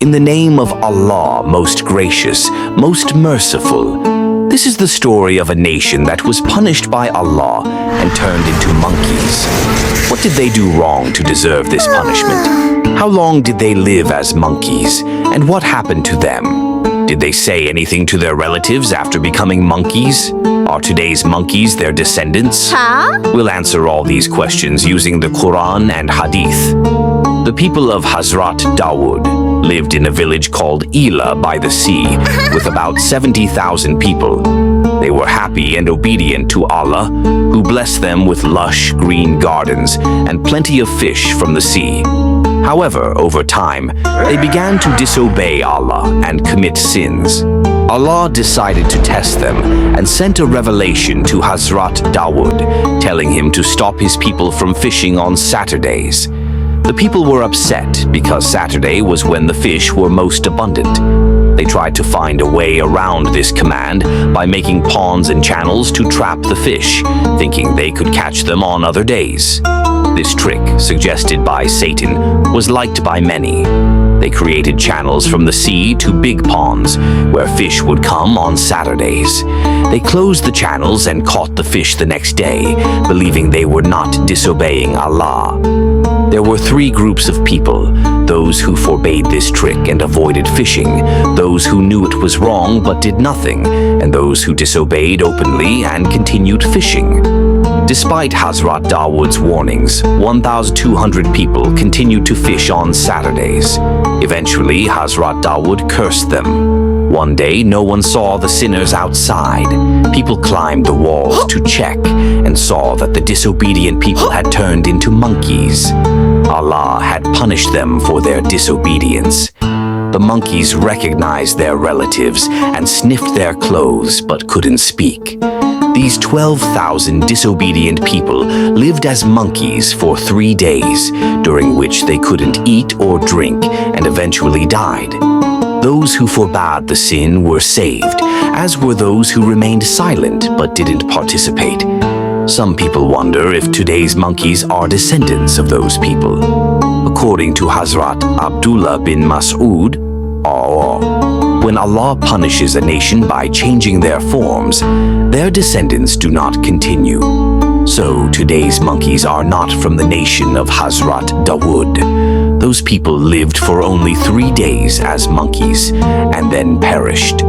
In the name of Allah, most gracious, most merciful. This is the story of a nation that was punished by Allah and turned into monkeys. What did they do wrong to deserve this punishment? How long did they live as monkeys? And what happened to them? Did they say anything to their relatives after becoming monkeys? Are today's monkeys their descendants? We'll answer all these questions using the Quran and Hadith. The people of Hazrat Dawood lived in a village called Eela by the sea with about 70,000 people. They were happy and obedient to Allah, who blessed them with lush green gardens and plenty of fish from the sea. However, over time, they began to disobey Allah and commit sins. Allah decided to test them and sent a revelation to Hazrat Dawood, telling him to stop his people from fishing on Saturdays. The people were upset because Saturday was when the fish were most abundant. They tried to find a way around this command by making ponds and channels to trap the fish, thinking they could catch them on other days. This trick, suggested by Satan, was liked by many. They created channels from the sea to big ponds, where fish would come on Saturdays. They closed the channels and caught the fish the next day, believing they were not disobeying Allah. There were three groups of people: those who forbade this trick and avoided fishing, those who knew it was wrong but did nothing, and those who disobeyed openly and continued fishing. Despite Hazrat Dawood's warnings, 1,200 people continued to fish on Saturdays. Eventually, Hazrat Dawood cursed them. One day, no one saw the sinners outside. People climbed the walls to check and saw that the disobedient people had turned into monkeys. Allah had punished them for their disobedience. The monkeys recognized their relatives and sniffed their clothes but couldn't speak. These 12,000 disobedient people lived as monkeys for 3 days, during which they couldn't eat or drink and eventually died. Those who forbade the sin were saved, as were those who remained silent but didn't participate. Some people wonder if today's monkeys are descendants of those people. According to Hazrat Abdullah bin Mas'ud, when Allah punishes a nation by changing their forms, their descendants do not continue. So today's monkeys are not from the nation of Hazrat Dawood. Those people lived for only 3 days as monkeys and then perished.